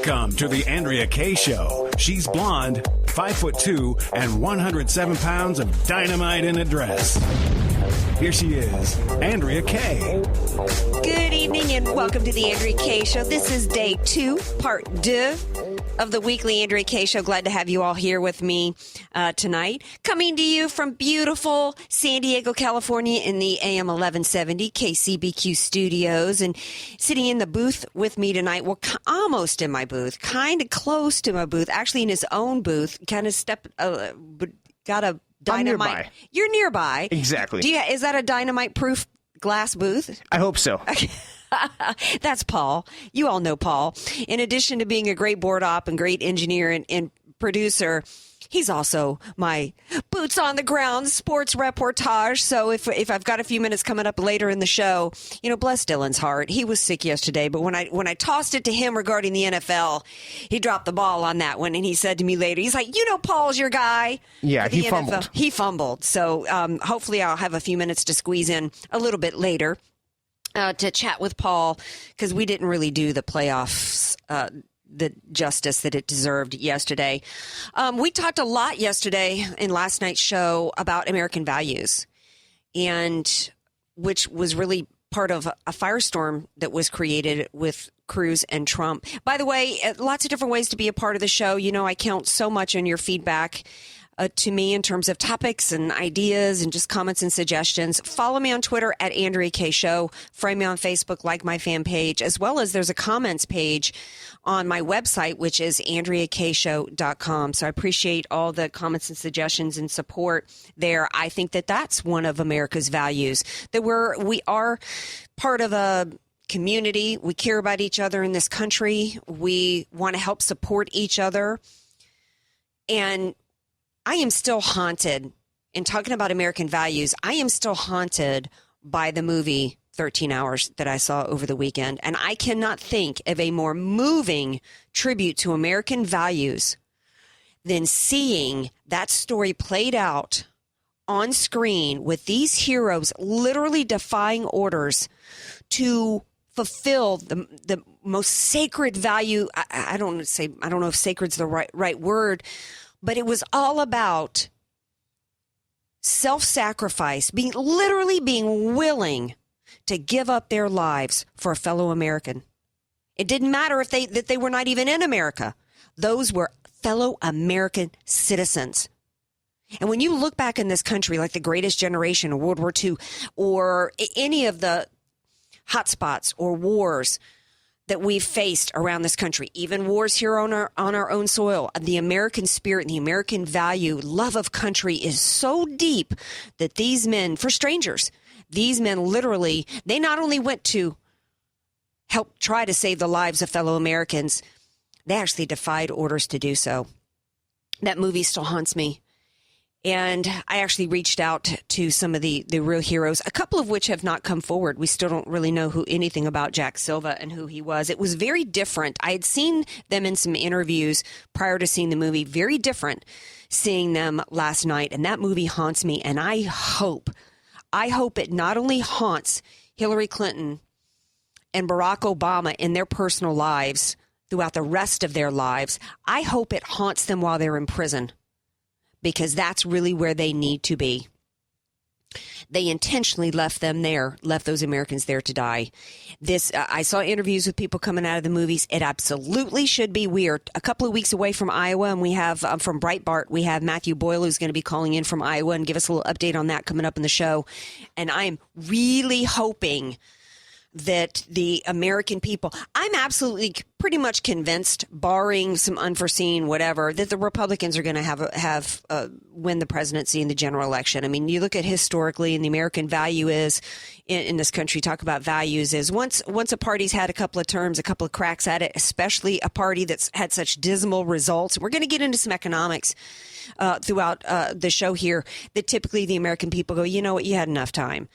Welcome to the Andrea Kaye Show. She's blonde, 5'2", and 107 pounds of dynamite in a dress. Here she is, Andrea Kaye. Good evening and welcome to the Andrea Kaye Show. This is day 2, part 2 of the weekly Andrea Kaye Show. Glad to have you all here with me tonight. Coming to you from beautiful San Diego, California in the AM 1170 KCBQ studios. And sitting in the booth with me tonight, well, almost in my booth, kind of close to my booth, actually in his own booth, kind of got a dynamite. I'm nearby. You're nearby. Exactly. Is that a dynamite-proof glass booth? I hope so. That's Paul. You all know Paul. In addition to being a great board op and great engineer and producer, he's also my boots on the ground sports reportage. So if I've got a few minutes coming up later in the show, bless Dylan's heart. He was sick yesterday, but when I tossed it to him regarding the NFL, he dropped the ball on that one. And he said to me later, he's like, Paul's your guy. Yeah, he NFL. fumbled. He fumbled. So hopefully I'll have a few minutes to squeeze in a little bit later to chat with Paul, because we didn't really do the playoffs the justice that it deserved yesterday. We talked a lot yesterday in last night's show about American values, and which was really part of a firestorm that was created with Cruz and Trump. By the way, lots of different ways to be a part of the show. I count so much on your feedback to me in terms of topics and ideas and just comments and suggestions. Follow me on Twitter at Andrea Kaye Show. Friend me on Facebook, like my fan page, as well as there's a comments page on my website, which is AndreaKayeShow.com. So I appreciate all the comments and suggestions and support there. I think that that's one of America's values, that we are part of a community. We care about each other in this country. We want to help support each other. And I am still haunted, in talking about American values, I am still haunted by the movie 13 Hours that I saw over the weekend. And I cannot think of a more moving tribute to American values than seeing that story played out on screen with these heroes literally defying orders to fulfill the most sacred value. I don't know if sacred's the right word, but it was all about self-sacrifice, literally being willing to give up their lives for a fellow American. It didn't matter that they were not even in America. Those were fellow American citizens. And when you look back in this country, like the Greatest Generation or World War II, or any of the hotspots or wars that we've faced around this country, even wars here on our own soil, the American spirit and the American value, love of country is so deep that these men, for strangers, these men literally, they not only went to help try to save the lives of fellow Americans, they actually defied orders to do so. That movie still haunts me. And I actually reached out to some of the real heroes, a couple of which have not come forward. We still don't really know anything about Jack Silva and who he was. It was very different. I had seen them in some interviews prior to seeing the movie. Very different seeing them last night. And that movie haunts me. And I hope it not only haunts Hillary Clinton and Barack Obama in their personal lives throughout the rest of their lives. I hope it haunts them while they're in prison, because that's really where they need to be. They intentionally left those Americans there to die. I saw interviews with people coming out of the movies. It absolutely should be. We are a couple of weeks away from Iowa, and we have from Breitbart, we have Matthew Boyle, who's going to be calling in from Iowa and give us a little update on that coming up in the show. And I'm really hoping that the American people, I'm absolutely pretty much convinced, barring some unforeseen whatever, that the Republicans are going to win the presidency in the general election. I mean, you look at historically, and the American value is in this country, talk about values, is once a party's had a couple of terms, a couple of cracks at it, especially a party that's had such dismal results. We're going to get into some economics throughout the show here, that typically the American people go, you know what, you had enough time.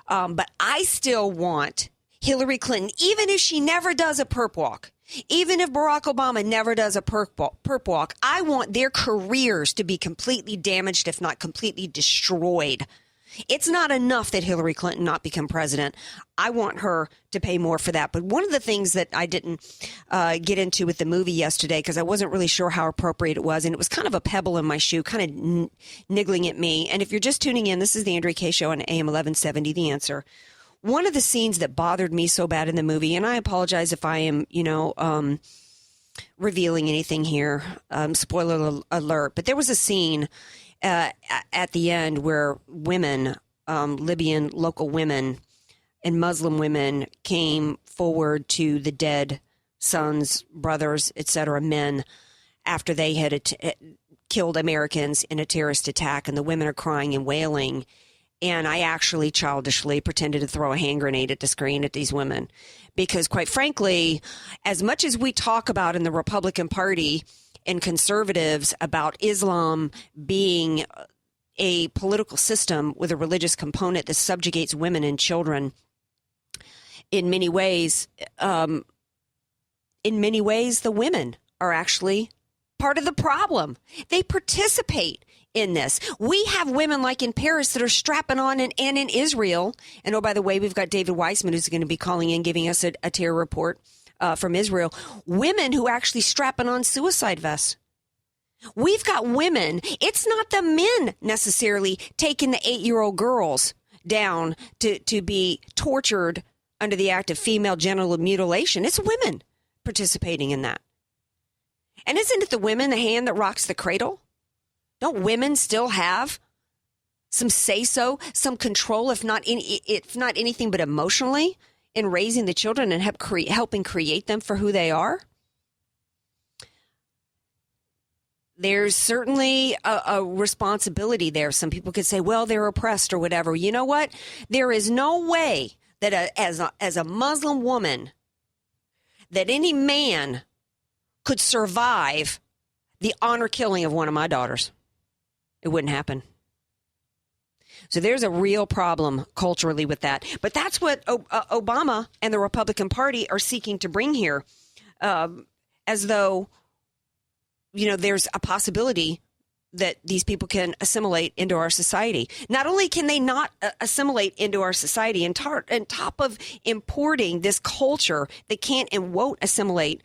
But I still want Hillary Clinton, even if she never does a perp walk, even if Barack Obama never does a perp walk, I want their careers to be completely damaged, if not completely destroyed, It's not enough that Hillary Clinton not become president. I want her to pay more for that. But one of the things that I didn't get into with the movie yesterday, because I wasn't really sure how appropriate it was, and it was kind of a pebble in my shoe, kind of niggling at me. And if you're just tuning in, this is the Andrea Kaye Show on AM 1170, The Answer. One of the scenes that bothered me so bad in the movie, and I apologize if I am, revealing anything here, spoiler alert, but there was a scene at the end where women, Libyan local women and Muslim women came forward to the dead sons, brothers, etc., men, after they had killed Americans in a terrorist attack, and the women are crying and wailing. And I actually childishly pretended to throw a hand grenade at the screen at these women. Because quite frankly, as much as we talk about in the Republican Party and conservatives about Islam being a political system with a religious component that subjugates women and children, in many ways, the women are actually part of the problem. They participate in this. We have women like in Paris that are strapping on and in Israel. And oh, by the way, we've got David Weissman who's going to be calling in, giving us a terror report from Israel. Women who actually strapping on suicide vests. We've got women. It's not the men necessarily taking the 8-year-old girls down to be tortured under the act of female genital mutilation. It's women participating in that. And isn't it the women, the hand that rocks the cradle? Don't women still have some say-so, some control, if not anything but emotionally, in raising the children and helping create them for who they are? There's certainly a responsibility there. Some people could say, well, they're oppressed or whatever. You know what? There is no way that as a Muslim woman that any man could survive the honor killing of one of my daughters. It wouldn't happen. So there's a real problem culturally with that. But that's what Obama and the Republican Party are seeking to bring here, as though, there's a possibility that these people can assimilate into our society. Not only can they not assimilate into our society, and top of importing this culture that can't and won't assimilate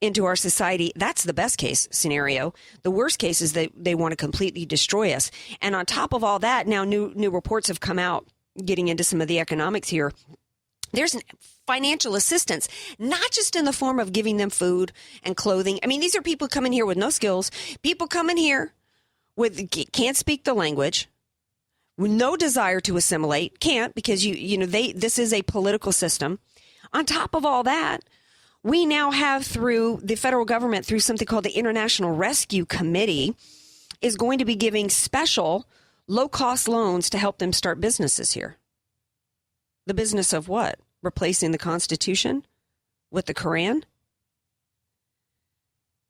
into our society, that's the best case scenario. The worst case is that they want to completely destroy us. And on top of all that, now new reports have come out getting into some of the economics here. There's financial assistance, not just in the form of giving them food and clothing. I mean, these are people coming here with no skills, people coming here can't speak the language, with no desire to assimilate, can't, because this is a political system. On top of all that, we now have, through the federal government, through something called the International Rescue Committee, is going to be giving special low-cost loans to help them start businesses here. The business of what? Replacing the Constitution with the Quran?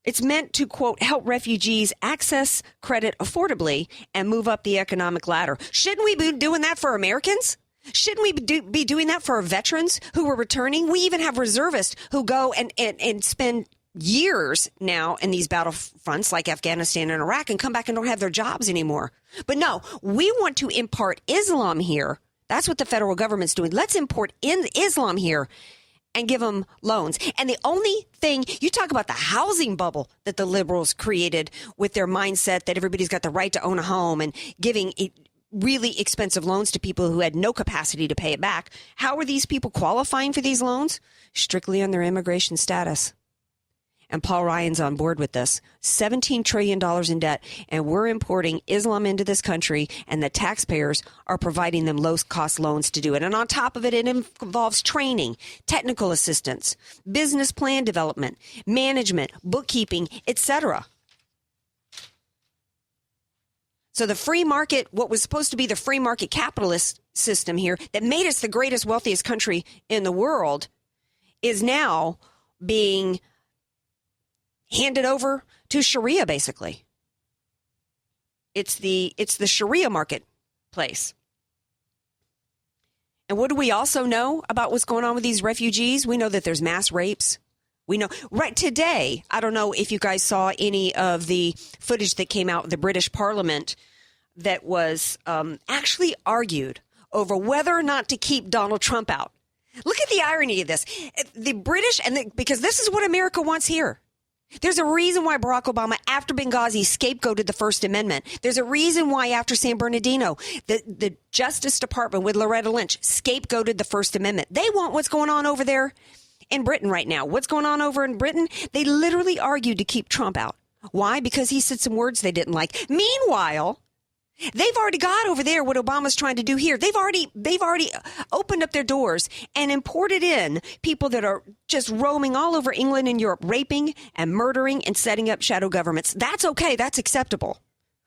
It's meant to, quote, help refugees access credit affordably and move up the economic ladder. Shouldn't we be doing that for Americans? Shouldn't we be doing that for our veterans who are returning? We even have reservists who go and spend years now in these battlefronts like Afghanistan and Iraq and come back and don't have their jobs anymore. But no, we want to import Islam here. That's what the federal government's doing. Let's import in Islam here and give them loans. And the only thing, you talk about the housing bubble that the liberals created with their mindset that everybody's got the right to own a home and giving really expensive loans to people who had no capacity to pay it back. How are these people qualifying for these loans? Strictly on their immigration status. And Paul Ryan's on board with this. $17 trillion in debt, and we're importing Islam into this country, and the taxpayers are providing them low-cost loans to do it. And on top of it, it involves training, technical assistance, business plan development, management, bookkeeping, etc. So the free market, what was supposed to be the free market capitalist system here that made us the greatest, wealthiest country in the world, is now being handed over to Sharia, basically. It's the Sharia marketplace. And what do we also know about what's going on with these refugees? We know that there's mass rapes. We know right today, I don't know if you guys saw any of the footage that came out of the British Parliament that was actually argued over whether or not to keep Donald Trump out. Look at the irony of this. The British, because this is what America wants here. There's a reason why Barack Obama, after Benghazi, scapegoated the First Amendment. There's a reason why after San Bernardino, the Justice Department with Loretta Lynch scapegoated the First Amendment. They want what's going on over there in Britain right now. What's going on over in Britain? They literally argued to keep Trump out. Why? Because he said some words they didn't like. Meanwhile, they've already got over there what Obama's trying to do here. They've already opened up their doors and imported in people that are just roaming all over England and Europe, raping and murdering and setting up shadow governments. That's okay. That's acceptable.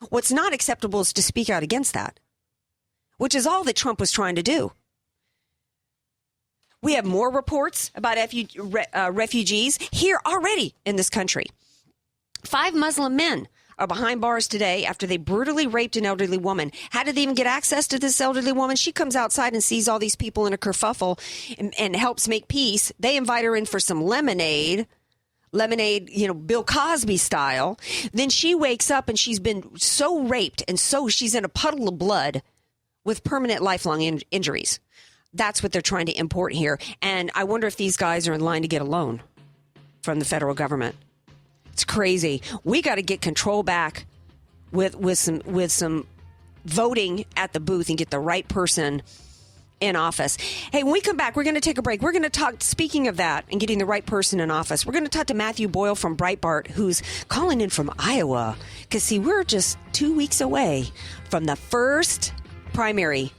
What's not acceptable is to speak out against that, which is all that Trump was trying to do. We have more reports about refugees here already in this country. 5 Muslim men are behind bars today after they brutally raped an elderly woman. How did they even get access to this elderly woman? She comes outside and sees all these people in a kerfuffle and helps make peace. They invite her in for some lemonade, Bill Cosby style. Then she wakes up and she's been so raped and so she's in a puddle of blood with permanent lifelong injuries. That's what they're trying to import here. And I wonder if these guys are in line to get a loan from the federal government. It's crazy. We got to get control back with some voting at the booth and get the right person in office. Hey, when we come back, we're going to take a break. We're going to talk, speaking of that and getting the right person in office, we're going to talk to Matthew Boyle from Breitbart, who's calling in from Iowa. Because, see, we're just 2 weeks away from the first primary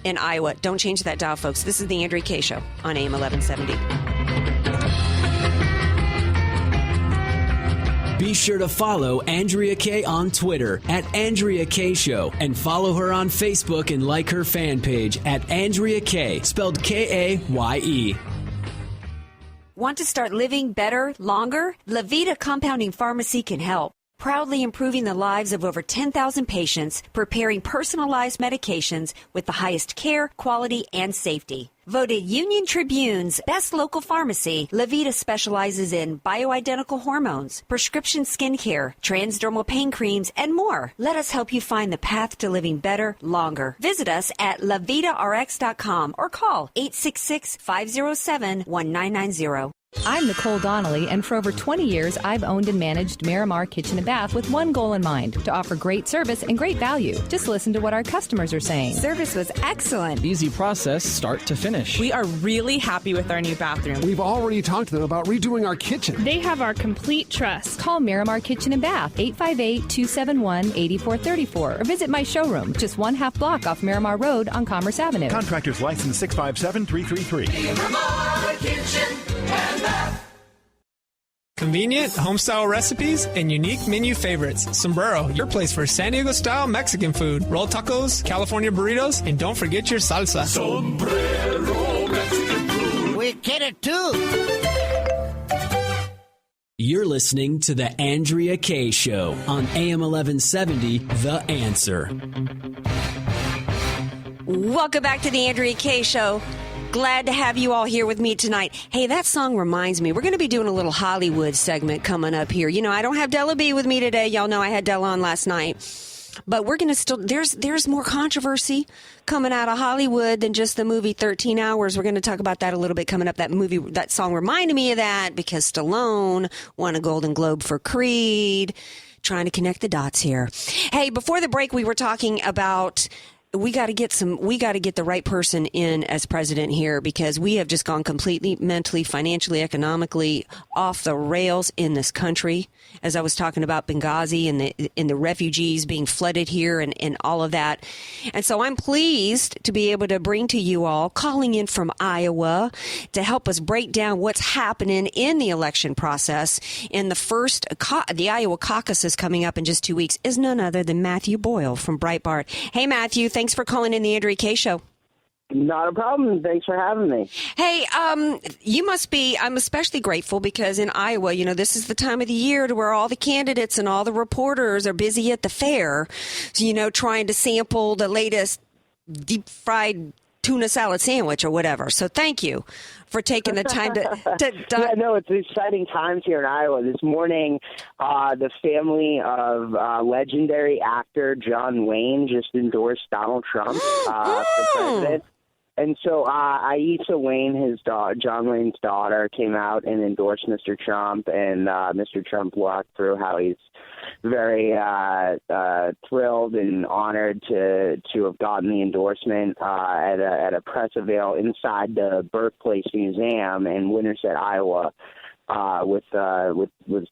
in Iowa. Don't change that dial, folks. This is the Andrea Kaye Show on AM 1170. Be sure to follow Andrea Kaye on Twitter at Andrea Kaye Show and follow her on Facebook and like her fan page at Andrea Kaye, spelled Kaye. Want to start living better, longer? Levita Compounding Pharmacy can help. Proudly improving the lives of over 10,000 patients, preparing personalized medications with the highest care, quality, and safety. Voted Union Tribune's best local pharmacy, Levita specializes in bioidentical hormones, prescription skincare, transdermal pain creams, and more. Let us help you find the path to living better, longer. Visit us at levitarx.com or call 866-507-1990. I'm Nicole Donnelly, and for over 20 years, I've owned and managed Miramar Kitchen and Bath with one goal in mind, to offer great service and great value. Just listen to what our customers are saying. Service was excellent. Easy process, start to finish. We are really happy with our new bathroom. We've already talked to them about redoing our kitchen. They have our complete trust. Call Miramar Kitchen and Bath, 858-271-8434, or visit my showroom, just 1/2 block off Miramar Road on Commerce Avenue. Contractors license 657-333. Miramar Kitchen and Bath. Convenient, home-style recipes, and unique menu favorites. Sombrero, your place for San Diego-style Mexican food. Roll tacos, California burritos, and don't forget your salsa. Sombrero Mexican food. We get it, too. You're listening to The Andrea Kaye Show on AM 1170, The Answer. Welcome back to The Andrea Kaye Show. Glad to have you all here with me tonight. Hey, that song reminds me, we're going to be doing a little Hollywood segment coming up here. You know, I don't have Della B with me today. Y'all know I had Della on last night. But we're going to there's more controversy coming out of Hollywood than just the movie 13 Hours. We're going to talk about that a little bit coming up. That song reminded me of that because Stallone won a Golden Globe for Creed. Trying to connect the dots here. Hey, before the break, we were talking about we got to get the right person in as president here because we have just gone completely mentally, financially, economically off the rails in this country. As I was talking about Benghazi and the refugees being flooded here and all of that. And so I'm pleased to be able to bring to you all, calling in from Iowa, to help us break down what's happening in the election process. In the Iowa caucus is coming up in just 2 weeks, is none other than Matthew Boyle from Breitbart. Hey, Matthew, thanks for calling in the Andrea Kaye Show. Not a problem. Thanks for having me. Hey, I'm especially grateful because in Iowa, you know, this is the time of the year to where all the candidates and all the reporters are busy at the fair, you know, trying to sample the latest deep fried tuna salad sandwich or whatever. So thank you for taking the time to Yeah, no, it's exciting times here in Iowa. This morning, the family of legendary actor John Wayne just endorsed Donald Trump for president. And so Aisa Wayne, John Wayne's daughter, came out and endorsed Mr. Trump, and Mr. Trump walked through how he's very thrilled and honored to have gotten the endorsement at a press avail inside the Birthplace Museum in Winterset, Iowa. With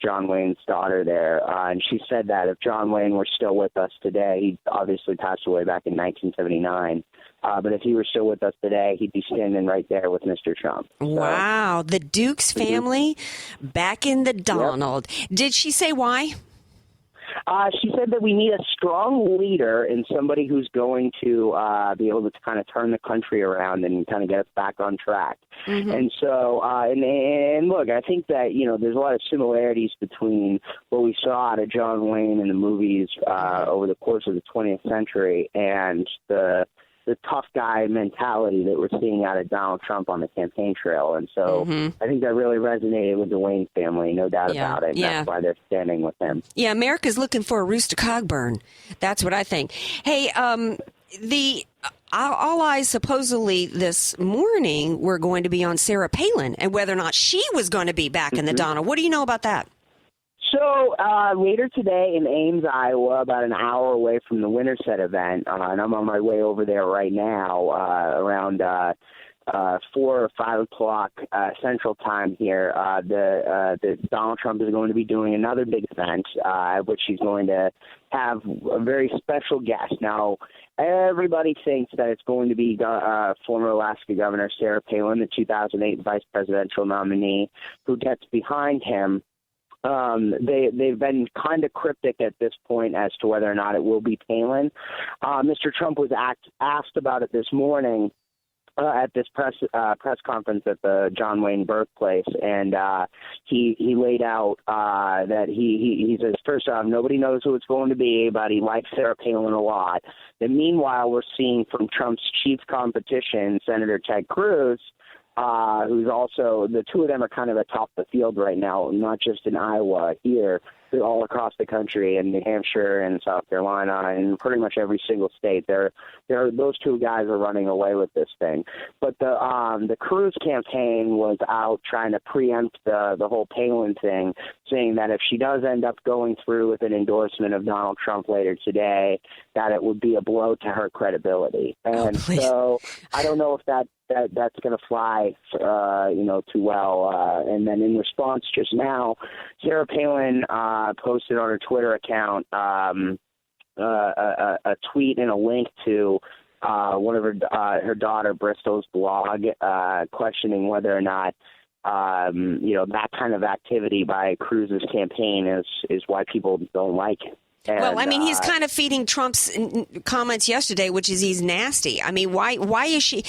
John Wayne's daughter there, and she said that if John Wayne were still with us today, he obviously passed away back in 1979. But if he were still with us today, he'd be standing right there with Mr. Trump. So, wow, the Dukes family back in the Donald. Yep. Did she say why? She said that we need a strong leader and somebody who's going to be able to kind of turn the country around and kind of get us back on track. Mm-hmm. And so, and look, I think that, there's a lot of similarities between what we saw out of John Wayne in the movies over the course of the 20th century and the tough guy mentality that we're seeing out of Donald Trump on the campaign trail. And so I think that really resonated with the Wayne family, no doubt about it. And that's why they're standing with him. Yeah, America's looking for a Rooster Cogburn. That's what I think. Hey, all eyes supposedly this morning were going to be on Sarah Palin and whether or not she was going to be back in the Donald. What do you know about that? So later today in Ames, Iowa, about an hour away from the Winterset event, and I'm on my way over there right now around 4 or 5 o'clock Central Time here. The Donald Trump is going to be doing another big event, which he's going to have a very special guest. Now, everybody thinks that it's going to be former Alaska Governor Sarah Palin, the 2008 vice presidential nominee, who gets behind him. They've been kind of cryptic at this point as to whether or not it will be Palin. Mr. Trump was asked about it this morning at this press conference at the John Wayne birthplace, and he laid out that he says, first off, nobody knows who it's going to be, but he likes Sarah Palin a lot. And meanwhile, we're seeing from Trump's chief competition, Senator Ted Cruz, who's also, the two of them are kind of atop the field right now, not just in Iowa, here, but all across the country, in New Hampshire and South Carolina, and pretty much every single state. Those two guys are running away with this thing. But the Cruz campaign was out trying to preempt the whole Palin thing, saying that if she does end up going through with an endorsement of Donald Trump later today, that it would be a blow to her credibility. And so I don't know if that's going to fly, too well. And then in response just now, Sarah Palin posted on her Twitter account a tweet and a link to one of her daughter Bristol's blog, questioning whether or not that kind of activity by Cruz's campaign is why people don't like him. And, well, I mean, he's kind of feeding Trump's comments yesterday, which is he's nasty. I mean, why is she,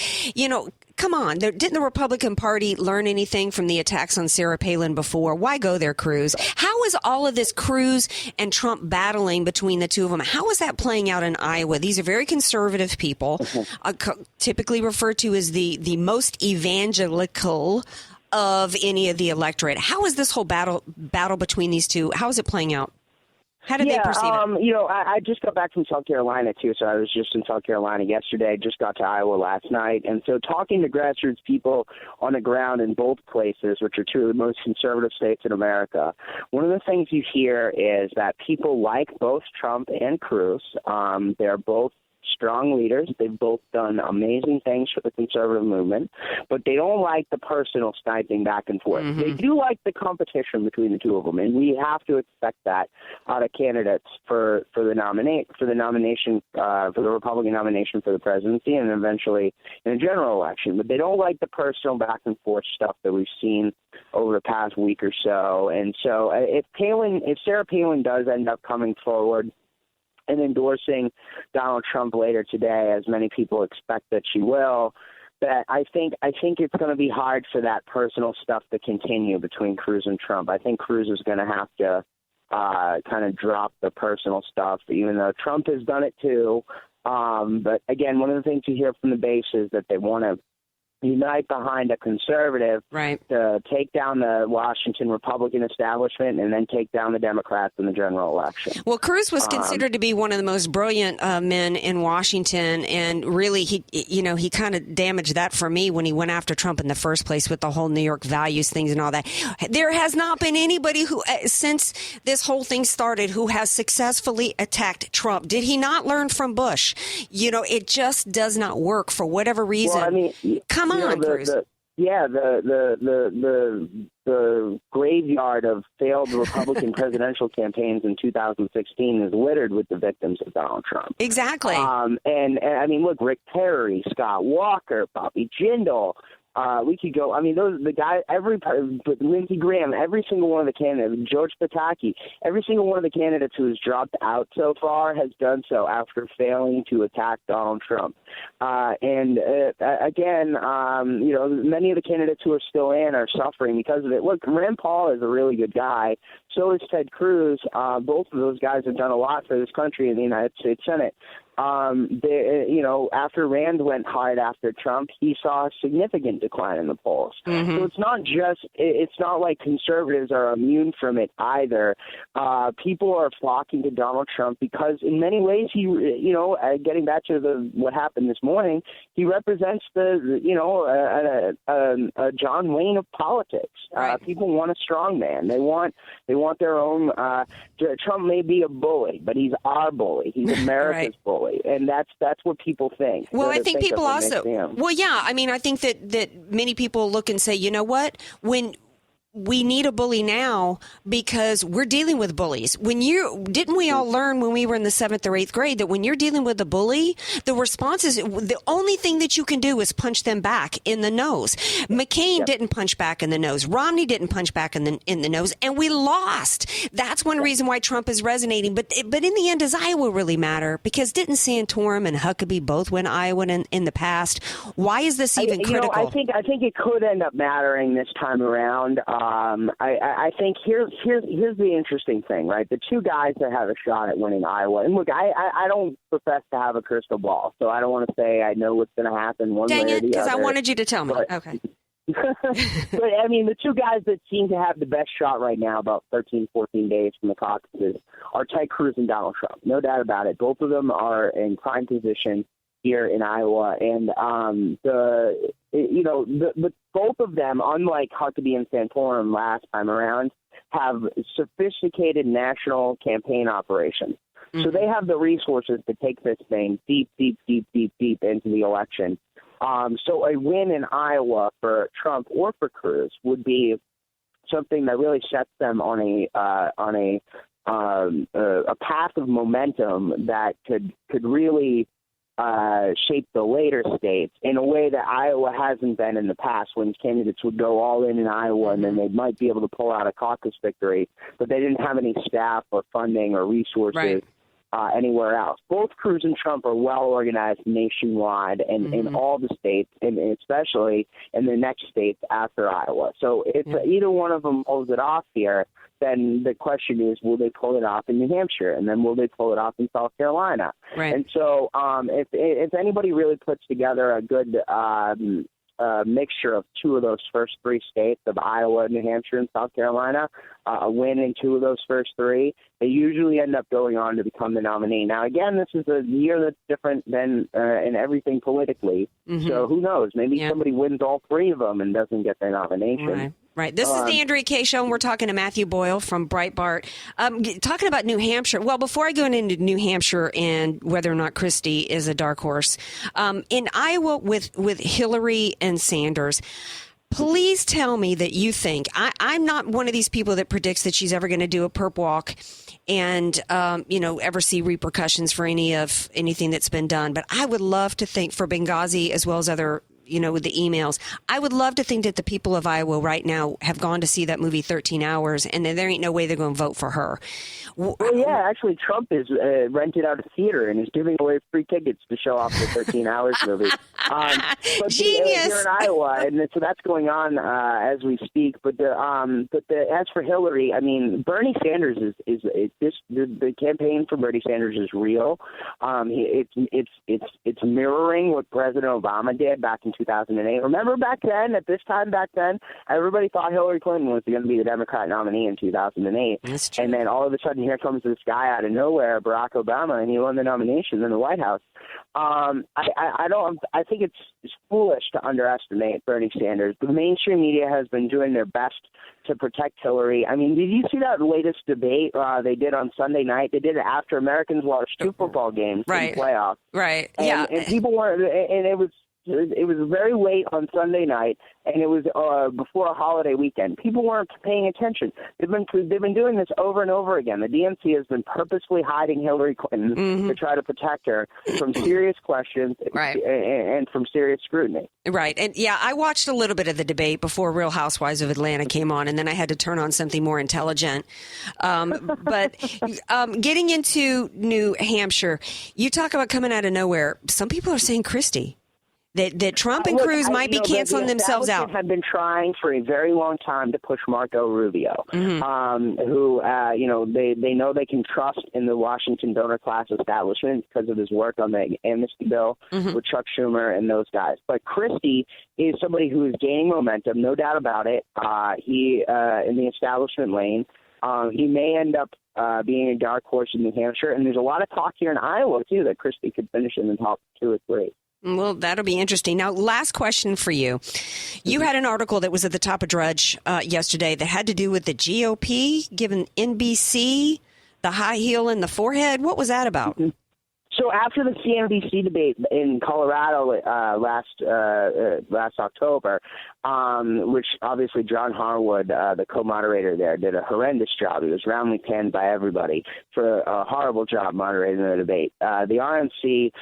come on. Didn't the Republican Party learn anything from the attacks on Sarah Palin before? Why go there, Cruz? How is all of this Cruz and Trump battling between the two of them? How is that playing out in Iowa? These are very conservative people, typically referred to as the most evangelical of any of the electorate. How is this whole battle between these two? How is it playing out? How did they perceive it? I just got back from South Carolina, too, so I was just in South Carolina yesterday, just got to Iowa last night. And so talking to grassroots people on the ground in both places, which are two of the most conservative states in America, one of the things you hear is that people like both Trump and Cruz. They're both strong leaders. They've both done amazing things for the conservative movement, but they don't like the personal sniping back and forth. Mm-hmm. They do like the competition between the two of them, and we have to expect that out of candidates for the nomination for the Republican nomination for the presidency, and eventually in a general election. But they don't like the personal back and forth stuff that we've seen over the past week or so. And so if Sarah Palin does end up coming forward and endorsing Donald Trump later today, as many people expect that she will, that I think it's going to be hard for that personal stuff to continue between Cruz and Trump. I think Cruz is going to have to kind of drop the personal stuff, even though Trump has done it too. But again, one of the things you hear from the base is that they want to unite behind a conservative to take down the Washington Republican establishment and then take down the Democrats in the general election. Well, Cruz was considered to be one of the most brilliant men in Washington, and really, he kind of damaged that for me when he went after Trump in the first place with the whole New York values things and all that. There has not been anybody who, since this whole thing started, who has successfully attacked Trump. Did he not learn from Bush? It just does not work for whatever reason. Well, I mean, come on, Cruz. The graveyard of failed Republican presidential campaigns in 2016 is littered with the victims of Donald Trump. Exactly. And I mean, look, Rick Perry, Scott Walker, Bobby Jindal. We could go. I mean, the guy. Lindsey Graham. Every single one of the candidates. George Pataki. Every single one of the candidates who has dropped out so far has done so after failing to attack Donald Trump. Again, many of the candidates who are still in are suffering because of it. Look, Rand Paul is a really good guy. So is Ted Cruz. Both of those guys have done a lot for this country in the United States Senate. After Rand went hard after Trump, he saw a significant decline in the polls. Mm-hmm. So it's not like conservatives are immune from it either. People are flocking to Donald Trump because in many ways getting back to what happened this morning, he represents a John Wayne of politics. Right. People want a strong man. They want their own. Trump may be a bully, but he's our bully. He's America's bully. And that's what people think. Well, I think people also. Well, yeah. I mean, I think that many people look and say, you know what? When we need a bully now because we're dealing with bullies. Didn't we all learn when we were in the 7th or 8th grade that when you're dealing with a bully, the response is the only thing that you can do is punch them back in the nose. McCain didn't punch back in the nose. Romney didn't punch back in the nose, and we lost. That's one reason why Trump is resonating. But in the end, does Iowa really matter? Because didn't Santorum and Huckabee both win Iowa in the past? Why is this even critical? I think it could end up mattering this time around. I think here's the interesting thing, right? The two guys that have a shot at winning Iowa, and look, I don't profess to have a crystal ball, so I don't want to say I know what's going to happen one way or the other. Dang it, because I wanted you to tell me. Okay. But, I mean, the two guys that seem to have the best shot right now, about 13, 14 days from the caucuses, are Ted Cruz and Donald Trump. No doubt about it. Both of them are in prime position here in Iowa, and both of them, unlike Huckabee and Santorum last time around, have sophisticated national campaign operations. Mm-hmm. So they have the resources to take this thing deep into the election. So a win in Iowa for Trump or for Cruz would be something that really sets them on a path of momentum that could really shape the later states in a way that Iowa hasn't been in the past, when candidates would go all in Iowa and then they might be able to pull out a caucus victory, but they didn't have any staff or funding or resources anywhere else. Both Cruz and Trump are well organized nationwide and in all the states, and especially in the next states after Iowa. So if either one of them pulls it off here, then the question is, will they pull it off in New Hampshire? And then will they pull it off in South Carolina? Right. And so if anybody really puts together a good mixture of two of those first three states, of Iowa, New Hampshire, and South Carolina, a win in two of those first three, they usually end up going on to become the nominee. Now, again, this is a year that's different than in everything politically. Mm-hmm. So who knows? Maybe somebody wins all three of them and doesn't get their nomination. Right. This is the Andrea Kaye Show, and we're talking to Matthew Boyle from Breitbart. Talking about New Hampshire. Well, before I go into New Hampshire and whether or not Christie is a dark horse, in Iowa with Hillary and Sanders, please tell me that you think, I'm not one of these people that predicts that she's ever going to do a perp walk and, ever see repercussions for anything that's been done. But I would love to think for Benghazi as well as other with the emails. I would love to think that the people of Iowa right now have gone to see that movie 13 Hours, and there ain't no way they're going to vote for her. Well, yeah, actually, Trump is rented out a theater and is giving away free tickets to show off the 13 Hours movie. Genius! Here in Iowa, and so that's going on as we speak. But as for Hillary, I mean, Bernie Sanders the campaign for Bernie Sanders is real. It's mirroring what President Obama did back in 2008. Remember back then, everybody thought Hillary Clinton was going to be the Democrat nominee in 2008. That's true. And then all of a sudden, here comes this guy out of nowhere, Barack Obama, and he won the nomination in the White House. I think it's foolish to underestimate Bernie Sanders. The mainstream media has been doing their best to protect Hillary. I mean, did you see that latest debate they did on Sunday night? They did it after Americans watched 2 football games in the playoffs. Right. And people weren't, and it was very late on Sunday night, and it was before a holiday weekend. People weren't paying attention. They've been doing this over and over again. The DNC has been purposely hiding Hillary Clinton to try to protect her from serious questions and from serious scrutiny. Right. And I watched a little bit of the debate before Real Housewives of Atlanta came on, and then I had to turn on something more intelligent. But getting into New Hampshire, you talk about coming out of nowhere. Some people are saying Christie. That Trump and Cruz might be canceling themselves out. Have been trying for a very long time to push Marco Rubio, who they know they can trust in the Washington donor class establishment because of his work on the amnesty bill with Chuck Schumer and those guys. But Christie is somebody who is gaining momentum, no doubt about it. He in the establishment lane. He may end up being a dark horse in New Hampshire, and there's a lot of talk here in Iowa too that Christie could finish in the top 2 or 3. Well, that'll be interesting. Now, last question for you. You had an article that was at the top of Drudge yesterday that had to do with the GOP giving NBC the high heel in the forehead. What was that about? So after the CNBC debate in Colorado last October, which obviously John Harwood, the co-moderator there, did a horrendous job. He was roundly panned by everybody for a horrible job moderating the debate. The RNC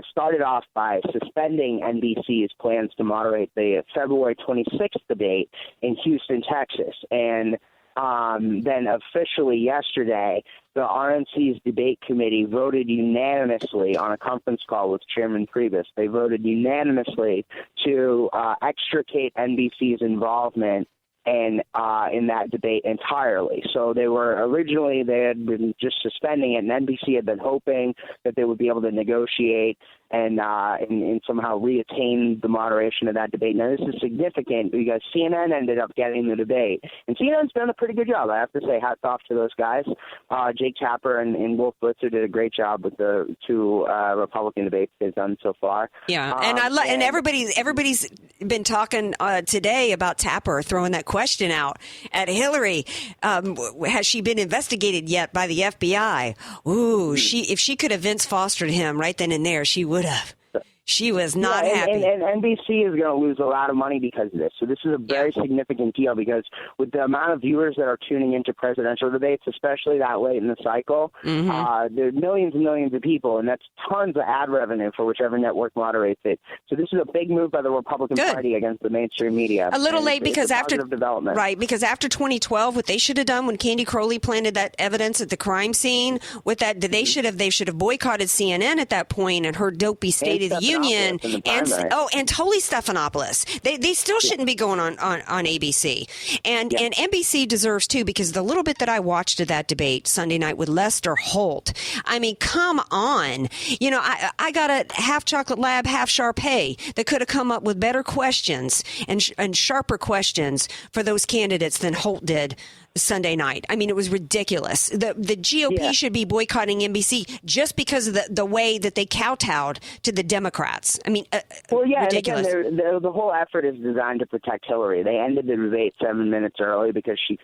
started off by suspending NBC's plans to moderate the February 26th debate in Houston, Texas. And then officially yesterday, the RNC's debate committee voted unanimously on a conference call with Chairman Priebus. They voted unanimously to extricate NBC's involvement in that debate entirely. So they had been just suspending it, and NBC had been hoping that they would be able to negotiate and somehow reattain the moderation of that debate. Now, this is significant because CNN ended up getting the debate. And CNN's done a pretty good job. I have to say, hats off to those guys. Jake Tapper and Wolf Blitzer did a great job with the 2 Republican debates they've done so far. Yeah, and everybody's been talking today about Tapper throwing that question out at Hillary. Has she been investigated yet by the FBI? Ooh, if she could have Vince Fostered him right then and there, she would have. She was not happy. And NBC is going to lose a lot of money because of this. So this is a very significant deal because with the amount of viewers that are tuning into presidential debates, especially that late in the cycle, there are millions and millions of people, and that's tons of ad revenue for whichever network moderates it. So this is a big move by the Republican Party against the mainstream media. A little late because after development. Right, because after 2012, what they should have done when Candy Crowley planted that evidence at the crime scene with that, they should have boycotted CNN at that point and her dopey State of the Union. And totally Stephanopoulos. They still shouldn't be going on ABC. And NBC deserves too, because the little bit that I watched of that debate Sunday night with Lester Holt, I mean, come on. I got a half chocolate lab, half Shar-Pei that could have come up with better questions and sharper questions for those candidates than Holt did Sunday night. I mean, it was ridiculous. The GOP should be boycotting NBC just because of the way that they kowtowed to the Democrats. I mean, ridiculous. And again, the whole effort is designed to protect Hillary. They ended the debate 7 minutes early because she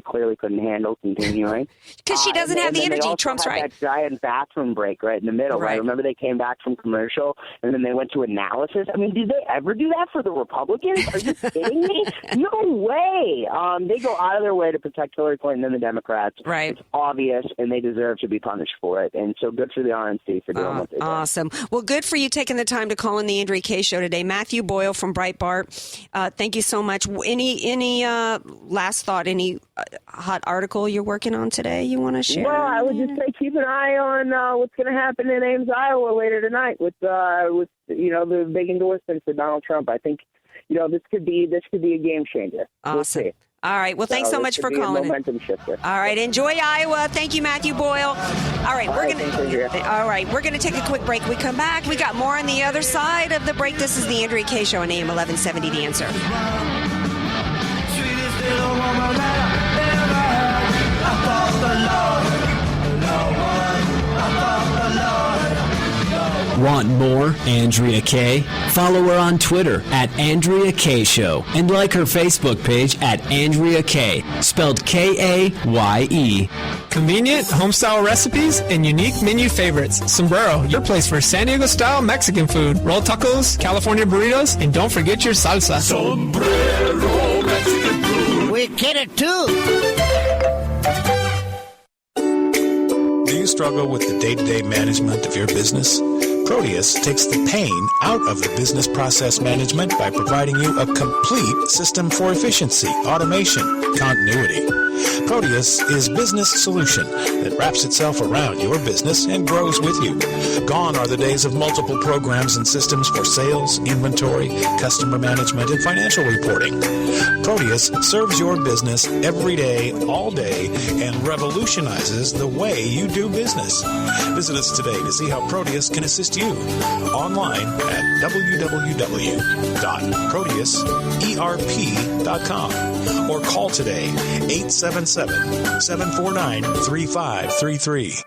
clearly couldn't handle continuing. Because she doesn't have the energy. Trump's right. That giant bathroom break right in the middle. Right. Remember they came back from commercial and then they went to analysis. I mean, did they ever do that for the Republicans? Are you kidding me? No way. They go out of their way to protect Hillary Clinton and the Democrats. Right. It's obvious, and they deserve to be punished for it. And so good for the RNC for doing what they did. Awesome. Well, good for you taking the time to call in the Andrea Kaye Show today. Matthew Boyle from Breitbart, thank you so much. Any last thought, any hot article you're working on today you want to share? Well, I would just say keep an eye on what's going to happen in Ames, Iowa later tonight with the big endorsement for Donald Trump. I think this could be a game changer. Awesome. We'll see. All right. Well, thanks so much for calling. Momentum shifter. All right. Enjoy Iowa. Thank you, Matthew Boyle. All right. We're going to take a quick break. We come back. We got more on the other side of the break. This is the Andrea Kaye Show on AM 1170. The Answer. Want more Andrea Kaye? Follow her on Twitter at Andrea Kaye Show and like her Facebook page at Andrea Kaye, spelled Kaye. Convenient, home-style recipes, and unique menu favorites. Sombrero, your place for San Diego-style Mexican food. Roll tacos, California burritos, and don't forget your salsa. Sombrero Mexican food. We get it, too. Do you struggle with the day-to-day management of your business? Proteus takes the pain out of the business process management by providing you a complete system for efficiency, automation, continuity. Proteus is business solution that wraps itself around your business and grows with you. Gone are the days of multiple programs and systems for sales, inventory, customer management, and financial reporting. Proteus serves your business every day, all day, and revolutionizes the way you do business. Visit us today to see how Proteus can assist you. Online at www.proteuserp.com or call today 877-749-3533.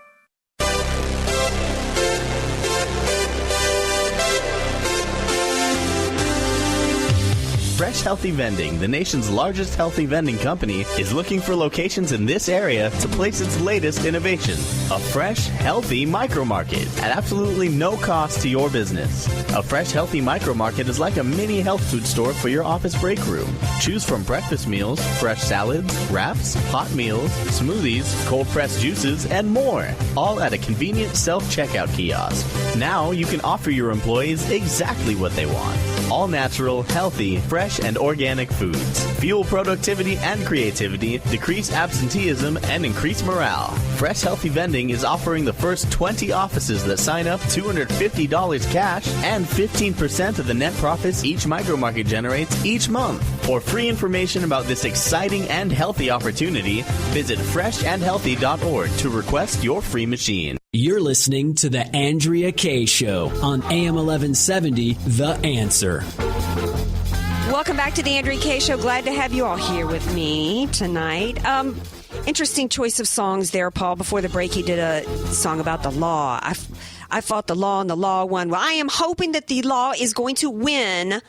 Fresh Healthy Vending, the nation's largest healthy vending company, is looking for locations in this area to place its latest innovation. A fresh, healthy micro-market at absolutely no cost to your business. A fresh, healthy micro-market is like a mini health food store for your office break room. Choose from breakfast meals, fresh salads, wraps, hot meals, smoothies, cold-pressed juices, and more. All at a convenient self-checkout kiosk. Now you can offer your employees exactly what they want. All natural, healthy, fresh, and organic foods. Fuel productivity and creativity, decrease absenteeism, and increase morale. Fresh Healthy Vending is offering the first 20 offices that sign up $250 cash and 15% of the net profits each micro-market generates each month. For free information about this exciting and healthy opportunity, visit freshandhealthy.org to request your free machine. You're listening to The Andrea Kaye Show on AM 1170, The Answer. Welcome back to the Andrea Kaye Show. Glad to have you all here with me tonight. Interesting choice of songs there, Paul. Before the break, he did a song about the law. I fought the law and the law won. Well, I am hoping that the law is going to win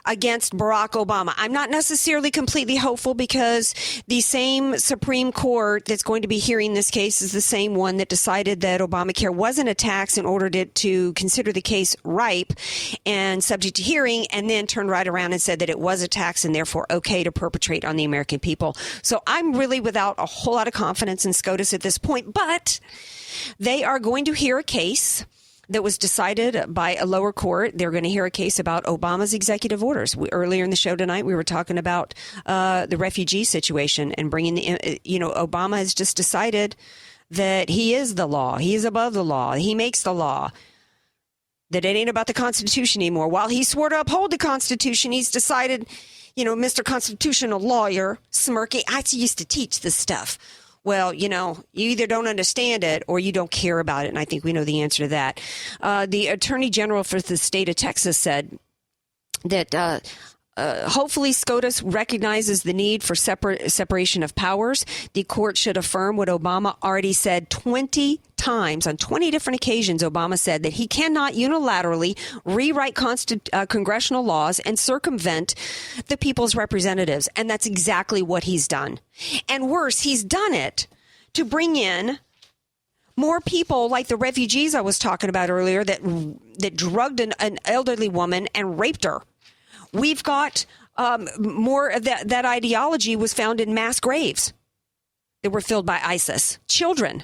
against Barack Obama. I'm not necessarily completely hopeful because the same Supreme Court that's going to be hearing this case is the same one that decided that Obamacare wasn't a tax and ordered it to consider the case ripe and subject to hearing, and then turned right around and said that it was a tax and therefore okay to perpetrate on the American people. So I'm really without a whole lot of confidence in SCOTUS at this point, but they are going to hear a case that was decided by a lower court. They're going to hear a case about Obama's executive orders. Earlier in the show tonight, we were talking about the refugee situation and bringing Obama has just decided that he is the law. He is above the law. He makes the law. That it ain't about the Constitution anymore. While he swore to uphold the Constitution, he's decided, Mr. Constitutional Lawyer, smirky, I used to teach this stuff. Well, you either don't understand it or you don't care about it. And I think we know the answer to that. The Attorney General for the state of Texas said that hopefully SCOTUS recognizes the need for separation of powers. The court should affirm what Obama already said 20 times. On 20 different occasions, Obama said that he cannot unilaterally rewrite congressional laws and circumvent the people's representatives. And that's exactly what he's done. And worse, he's done it to bring in more people like the refugees I was talking about earlier that drugged an elderly woman and raped her. We've got more of that ideology was found in mass graves that were filled by ISIS. Children.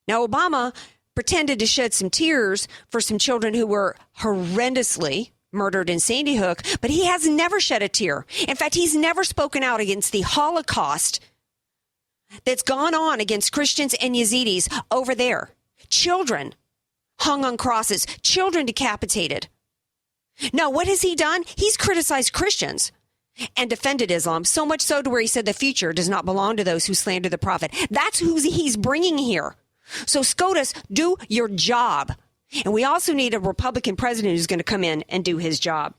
Now, Obama pretended to shed some tears for some children who were horrendously murdered in Sandy Hook, but he has never shed a tear. In fact, he's never spoken out against the Holocaust that's gone on against Christians and Yazidis over there. Children hung on crosses, children decapitated. No, what has he done? He's criticized Christians and defended Islam, so much so to where he said the future does not belong to those who slander the prophet. That's who he's bringing here. So SCOTUS, do your job. And we also need a Republican president who's going to come in and do his job.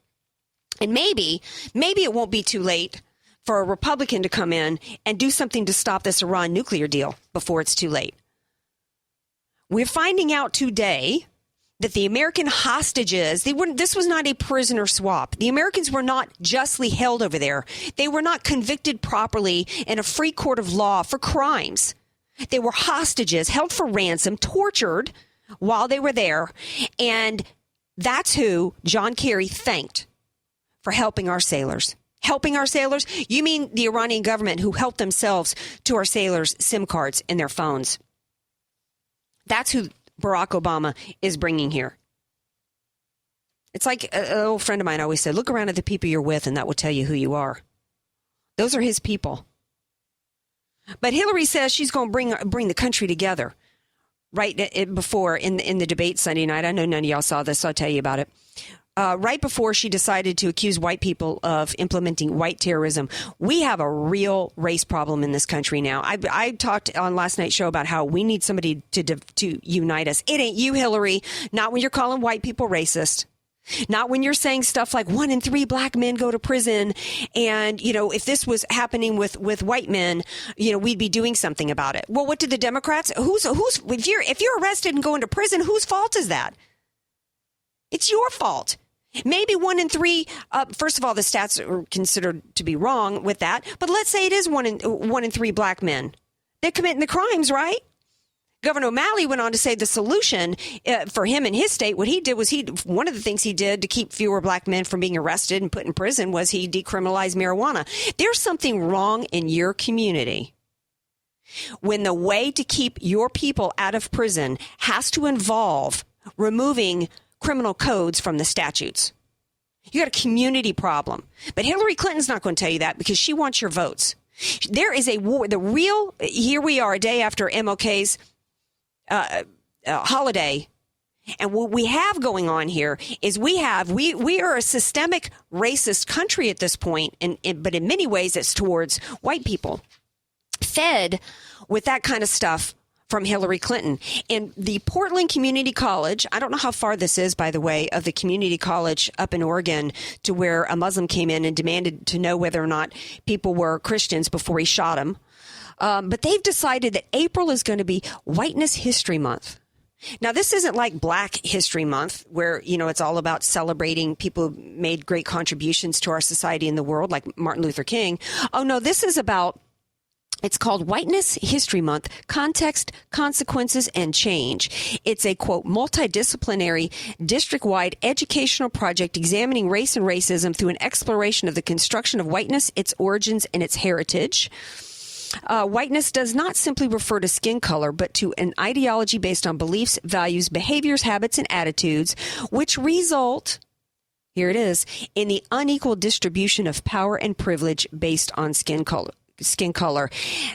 And maybe it won't be too late for a Republican to come in and do something to stop this Iran nuclear deal before it's too late. We're finding out today that the American hostages, this was not a prisoner swap. The Americans were not justly held over there. They were not convicted properly in a free court of law for crimes. They were hostages held for ransom, tortured while they were there. And that's who John Kerry thanked for helping our sailors. Helping our sailors? You mean the Iranian government who helped themselves to our sailors' SIM cards in their phones. That's who Barack Obama is bringing here. It's like an old friend of mine always said, look around at the people you're with and that will tell you who you are. Those are his people. But Hillary says she's going to bring the country together right before in the debate Sunday night. I know none of y'all saw this, so I'll tell you about it. Right before she decided to accuse white people of implementing white terrorism. We have a real race problem in this country now. I talked on last night's show about how we need somebody to unite us. It ain't you, Hillary. Not when you're calling white people racist. Not when you're saying stuff like 1 in 3 black men go to prison. And, if this was happening with white men, we'd be doing something about it. Well, what did the Democrats? If you're arrested and go into prison, whose fault is that? It's your fault. Maybe 1 in 3. First of all, the stats are considered to be wrong with that. But let's say it is 1 in 3 black men. They're committing the crimes, right? Governor O'Malley went on to say the solution for him in his state, what he did was one of the things he did to keep fewer black men from being arrested and put in prison was he decriminalized marijuana. There's something wrong in your community when the way to keep your people out of prison has to involve removing criminal codes from the statutes. You got a community problem. But Hillary Clinton's not going to tell you that because she wants your votes. There is a war. Here we are a day after MLK's holiday. And what we have going on here is we are a systemic racist country at this point. But in many ways, it's towards white people fed with that kind of stuff from Hillary Clinton. In the Portland Community College, I don't know how far this is, by the way, of the community college up in Oregon to where a Muslim came in and demanded to know whether or not people were Christians before he shot them. But they've decided that April is going to be Whiteness History Month. Now, this isn't like Black History Month where, it's all about celebrating people who made great contributions to our society and the world, like Martin Luther King. Oh, no, this is about It's called Whiteness History Month, Context, Consequences, and Change. It's a, quote, multidisciplinary, district-wide educational project examining race and racism through an exploration of the construction of whiteness, its origins, and its heritage. Whiteness does not simply refer to skin color, but to an ideology based on beliefs, values, behaviors, habits, and attitudes, which result, here it is, in the unequal distribution of power and privilege based on skin color.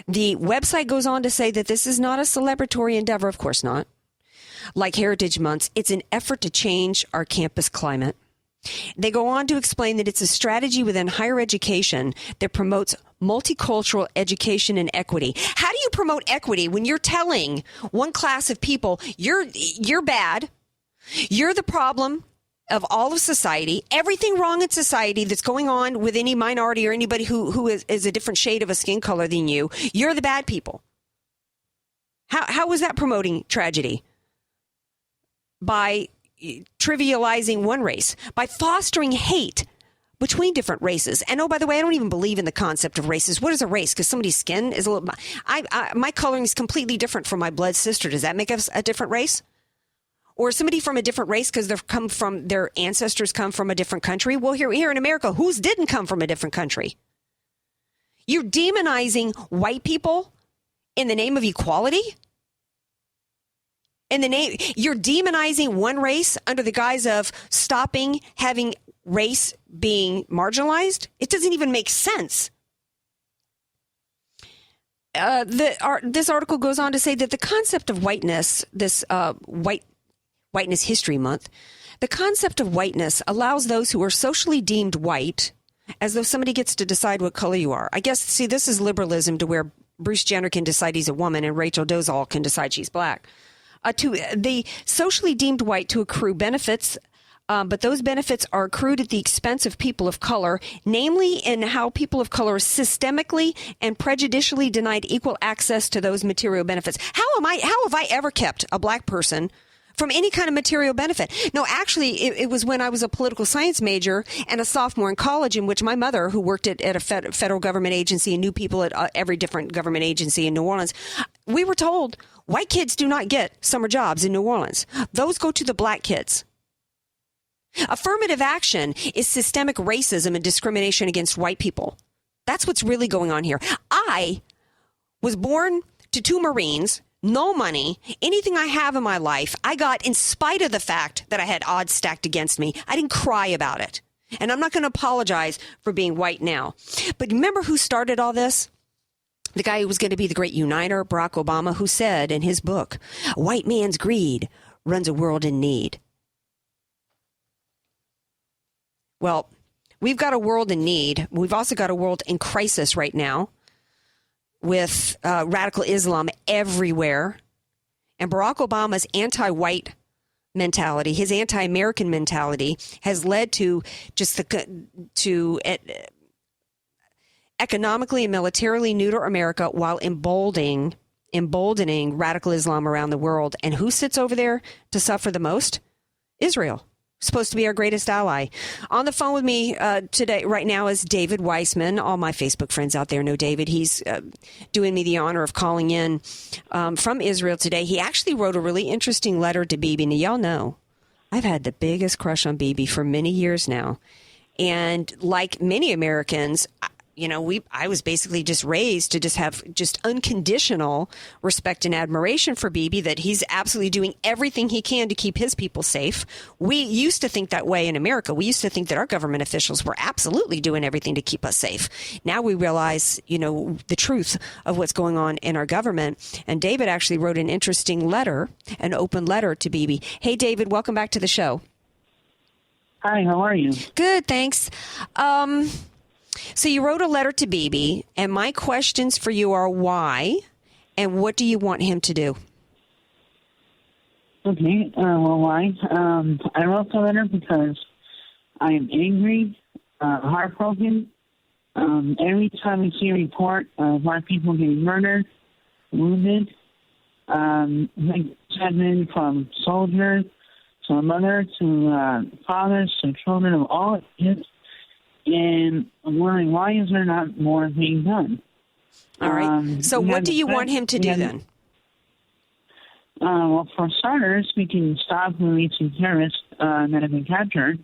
The website goes on to say that this is not a celebratory endeavor, of course not. Like Heritage Months, it's an effort to change our campus climate. They go on to explain that it's a strategy within higher education that promotes multicultural education and equity. How do you promote equity when you're telling one class of people, you're bad, you're the problem of all of society, everything wrong in society that's going on with any minority or anybody who is a different shade of a skin color than you, you're the bad people. How was that promoting tragedy? By trivializing one race, by fostering hate between different races. And oh, by the way, I don't even believe in the concept of races. What is a race? Because somebody's skin is a little... my coloring is completely different from my blood sister. Does that make us a different race? or somebody from a different race because their ancestors come from a different country. Well, here in America, whose didn't come from a different country? You're demonizing white people in the name of equality? You're demonizing one race under the guise of stopping having race being marginalized? It doesn't even make sense. This article goes on to say that the concept of whiteness, this Whiteness History Month, the concept of whiteness allows those who are socially deemed white, as though somebody gets to decide what color you are. I guess, see, this is liberalism to where Bruce Jenner can decide he's a woman and Rachel Dolezal can decide she's black. To the socially deemed white to accrue benefits, but those benefits are accrued at the expense of people of color, namely in how people of color are systemically and prejudicially denied equal access to those material benefits. How have I ever kept a black person from any kind of material benefit? No, actually, it was when I was a political science major and a sophomore in college, in which my mother, who worked at a federal government agency and knew people at every different government agency in New Orleans, we were told white kids do not get summer jobs in New Orleans. Those go to the black kids. Affirmative action is systemic racism and discrimination against white people. That's what's really going on here. I was born to two Marines, no money, anything I have in my life, I got in spite of the fact that I had odds stacked against me. I didn't cry about it. And I'm not going to apologize for being white now. But remember who started all this? The guy who was going to be the great uniter, Barack Obama, who said in his book, "White man's greed runs a world in need." Well, we've got a world in need. We've also got a world in crisis right now with radical Islam everywhere. And Barack Obama's anti-white mentality, his anti-American mentality, has led to just economically and militarily neuter America while emboldening radical Islam around the world. And who sits over there to suffer the most? Israel. Supposed to be our greatest ally. On the phone with me today, right now, is David Weissman. All my Facebook friends out there know David. He's doing me the honor of calling in from Israel today. He actually wrote a really interesting letter to Bibi. Now, y'all know, I've had the biggest crush on Bibi for many years now. And like many Americans, I was basically just raised to just have just unconditional respect and admiration for Bibi, that he's absolutely doing everything he can to keep his people safe. We used to think that way in America. We used to think that our government officials were absolutely doing everything to keep us safe. Now we realize, the truth of what's going on in our government. And David actually wrote an interesting letter, an open letter to Bibi. Hey, David, welcome back to the show. Hi, how are you? Good, thanks. So you wrote a letter to Bibi, and my questions for you are why, and what do you want him to do? Okay, well, why? I wrote the letter because I am angry, heartbroken. Every time I see a report of black people getting murdered, wounded, like from soldiers to a mother to fathers to children of all ages. And I'm wondering, why is there not more being done? All right. So what do you want him to do then? Well, for starters, we can stop releasing terrorists that have been captured.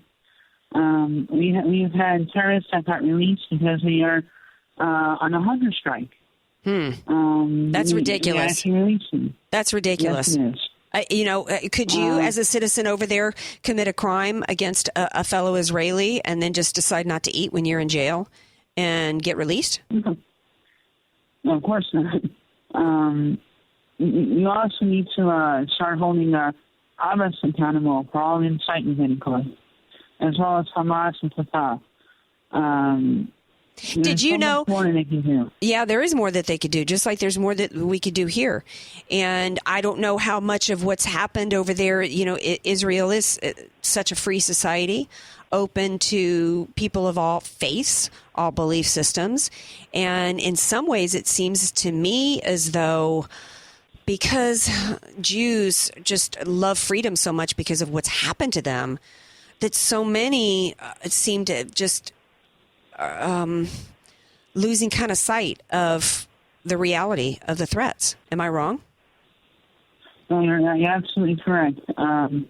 We've had terrorists that got released because they are on a hunger strike. That's ridiculous. That's ridiculous. Yes, it is. Could you, as a citizen over there, commit a crime against a fellow Israeli and then just decide not to eat when you're in jail and get released? No, of course not. You also need to start holding Abbas accountable for all incitement that he caused, as well as Hamas and Fatah. Did you know? More that they can do. Yeah, there is more that they could do, just like there's more that we could do here. And I don't know how much of what's happened over there. Israel is such a free society, open to people of all faiths, all belief systems. And in some ways, it seems to me as though because Jews just love freedom so much because of what's happened to them, that so many seem to just losing kind of sight of the reality of the threats. Am I wrong? No, you're absolutely correct. And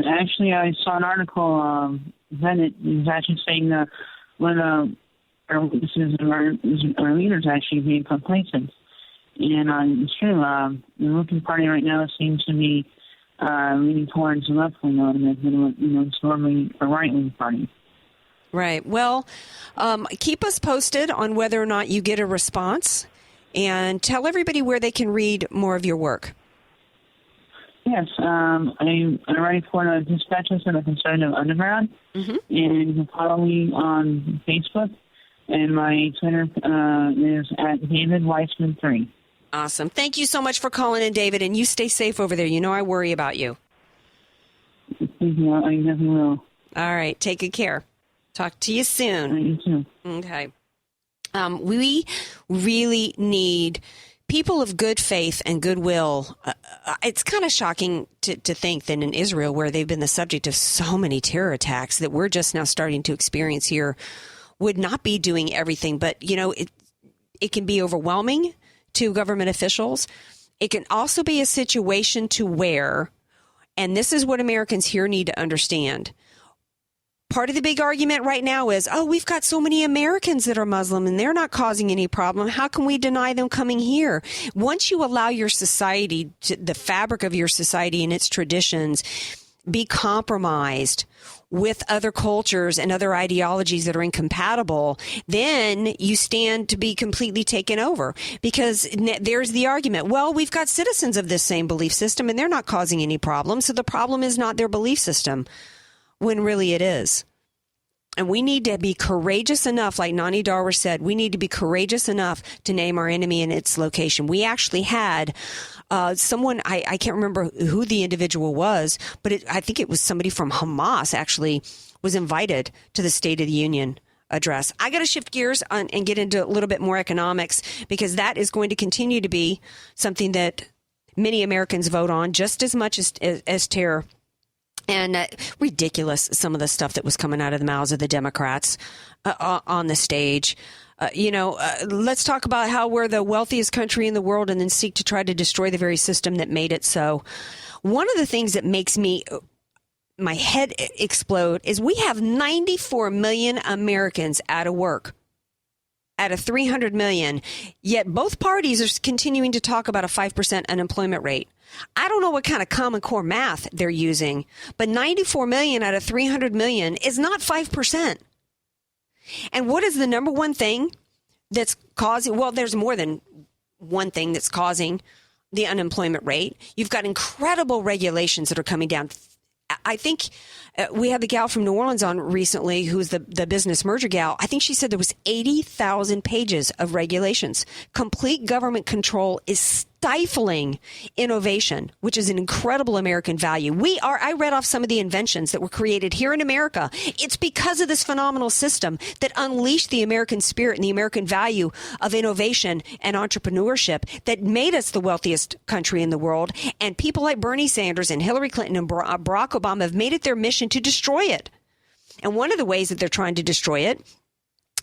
actually, I saw an article. Bennett is actually saying that when our witnesses and our leaders actually being complacent. And it's true. The Republican Party right now seems to be leaning towards the left wing than it's normally a right wing party. Right. Well, keep us posted on whether or not you get a response, and tell everybody where they can read more of your work. Yes, I'm writing for the Dispatches of the Conservative Underground, and you can follow me on Facebook, and my Twitter is at David Weissman 3. Awesome. Thank you so much for calling in, David, and you stay safe over there. You know I worry about you. Thank you. I definitely will. All right. Take good care. Talk to you soon. You too. Okay. We really need people of good faith and goodwill. It's kind of shocking to think that in Israel, where they've been the subject of so many terror attacks that we're just now starting to experience here, would not be doing everything. But, it can be overwhelming to government officials. It can also be a situation to where, and this is what Americans here need to understand, part of the big argument right now is, we've got so many Americans that are Muslim and they're not causing any problem. How can we deny them coming here? Once you allow your society, the fabric of your society and its traditions, be compromised with other cultures and other ideologies that are incompatible, then you stand to be completely taken over. Because there's the argument, well, we've got citizens of this same belief system and they're not causing any problem. So the problem is not their belief system, when really it is. And we need to be courageous enough, like Nani Darwish said, we need to be courageous enough to name our enemy and its location. We actually had someone, I can't remember who the individual was, but I think it was somebody from Hamas actually was invited to the State of the Union address. I got to shift gears and get into a little bit more economics, because that is going to continue to be something that many Americans vote on just as much as terror. And ridiculous, some of the stuff that was coming out of the mouths of the Democrats on the stage. Let's talk about how we're the wealthiest country in the world and then seek to try to destroy the very system that made it so. One of the things that makes my head explode is we have 94 million Americans out of work out of 300 million, yet both parties are continuing to talk about a 5% unemployment rate. I don't know what kind of Common Core math they're using, but 94 million out of 300 million is not 5%. And what is the number one thing that's causing? Well, there's more than one thing that's causing the unemployment rate. You've got incredible regulations that are coming down. I think we had the gal from New Orleans on recently, who's the business merger gal. I think she said there was 80,000 pages of regulations. Complete government control is stifling innovation, which is an incredible American value. I read off some of the inventions that were created here in America. It's because of this phenomenal system that unleashed the American spirit and the American value of innovation and entrepreneurship that made us the wealthiest country in the world. And people like Bernie Sanders and Hillary Clinton and Barack Obama have made it their mission to destroy it. And one of the ways that they're trying to destroy it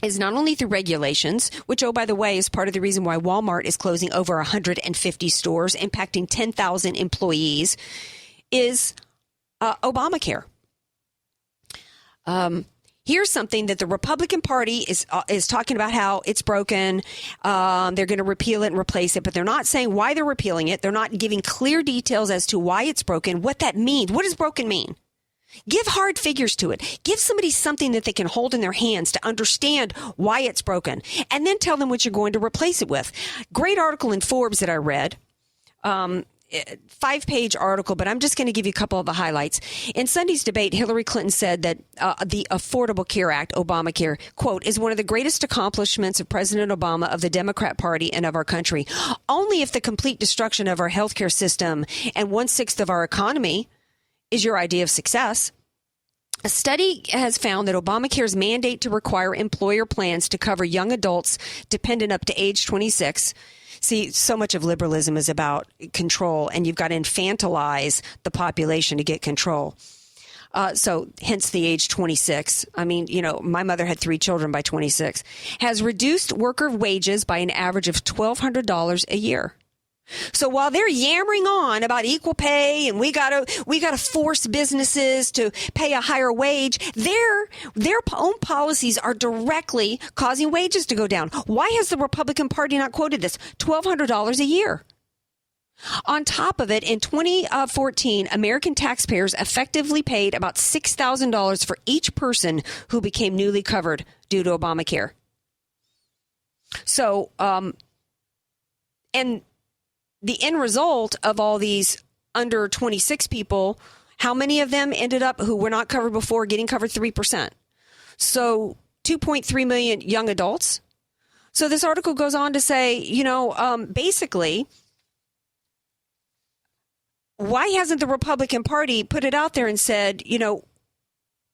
is not only through regulations, which, oh, by the way, is part of the reason why Walmart is closing over 150 stores, impacting 10,000 employees, is Obamacare. Here's something that the Republican Party is talking about, how it's broken. They're going to repeal it and replace it, but they're not saying why they're repealing it. They're not giving clear details as to why it's broken, what that means. What does broken mean? Give hard figures to it. Give somebody something that they can hold in their hands to understand why it's broken, and then tell them what you're going to replace it with. Great article in Forbes that I read. 5-page article, but I'm just going to give you a couple of the highlights. In Sunday's debate, Hillary Clinton said that the Affordable Care Act, Obamacare, quote, is one of the greatest accomplishments of President Obama, of the Democrat Party, and of our country. Only if the complete destruction of our healthcare system and 1/6 of our economy is your idea of success. A study has found that Obamacare's mandate to require employer plans to cover young adults dependent up to age 26. See, so much of liberalism is about control, and you've got to infantilize the population to get control. So hence the age 26. I mean, my mother had 3 children by 26. Has reduced worker wages by an average of $1,200 a year. So while they're yammering on about equal pay and we gotta force businesses to pay a higher wage, their own policies are directly causing wages to go down. Why has the Republican Party not quoted this? $1,200 a year. On top of it, in 2014, American taxpayers effectively paid about $6,000 for each person who became newly covered due to Obamacare. So, and the end result of all these under 26 people, how many of them ended up who were not covered before getting covered 3%? So 2.3 million young adults. So this article goes on to say, basically, why hasn't the Republican Party put it out there and said,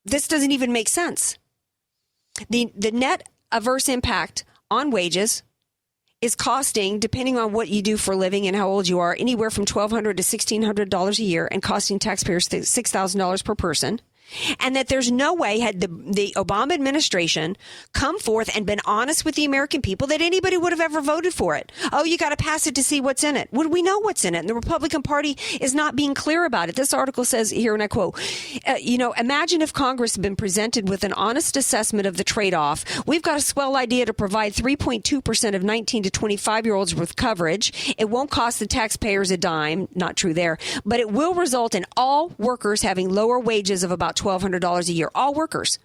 this doesn't even make sense? The net adverse impact on wages is costing, depending on what you do for a living and how old you are, anywhere from $1,200 to $1,600 a year, and costing taxpayers $6,000 per person. And that there's no way, had the Obama administration come forth and been honest with the American people, that anybody would have ever voted for it. Oh, you got to pass it to see what's in it. Well, we know what's in it. And the Republican Party is not being clear about it. This article says here, and I quote, imagine if Congress had been presented with an honest assessment of the trade-off. We've got a swell idea to provide 3.2% of 19 to 25-year-olds with coverage. It won't cost the taxpayers a dime. Not true there. But it will result in all workers having lower wages of about $1,200 a year. All workers.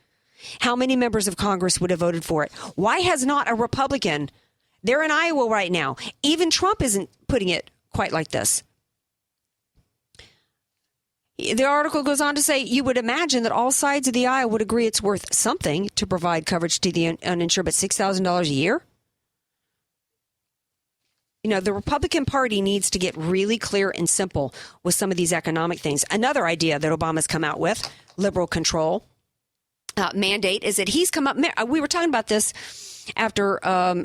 How many members of Congress would have voted for it? Why has not a Republican? They're in Iowa right now. Even Trump isn't putting it quite like this. The article goes on to say, you would imagine that all sides of the aisle would agree it's worth something to provide coverage to the uninsured, but $6,000 a year? The Republican Party needs to get really clear and simple with some of these economic things. Another idea that Obama's come out with, liberal control mandate, is that he's come up. We were talking about this after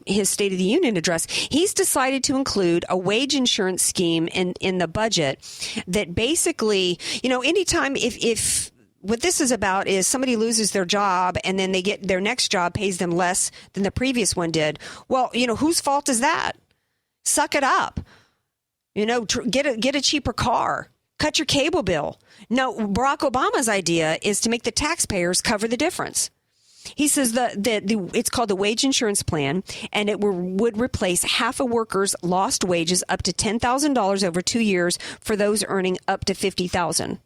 his State of the Union address. He's decided to include a wage insurance scheme in the budget that basically, anytime if what this is about is somebody loses their job and then they get their next job pays them less than the previous one did. Well, whose fault is that? Suck it up. Get a cheaper car. Cut your cable bill. No, Barack Obama's idea is to make the taxpayers cover the difference. He says it's called the wage insurance plan, and it would replace half a worker's lost wages up to $10,000 over 2 years for those earning up to $50,000.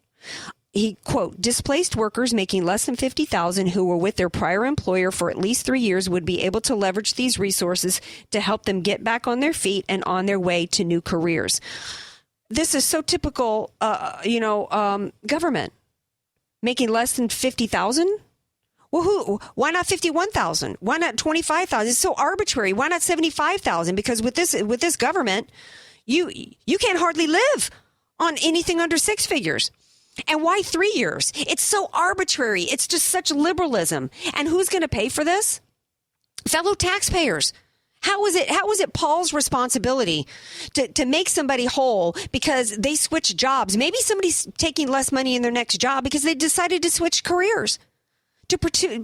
He, quote, displaced workers making less than $50,000 who were with their prior employer for at least 3 years would be able to leverage these resources to help them get back on their feet and on their way to new careers. This is so typical, government. Making less than $50,000? Well, why not $51,000? Why not $25,000? It's so arbitrary. Why not $75,000? Because with this government, you can't hardly live on anything under six figures. And why 3 years? It's so arbitrary. It's just such liberalism. And who's going to pay for this? Fellow taxpayers. How is it Paul's responsibility to make somebody whole because they switch jobs? Maybe somebody's taking less money in their next job because they decided to switch careers, to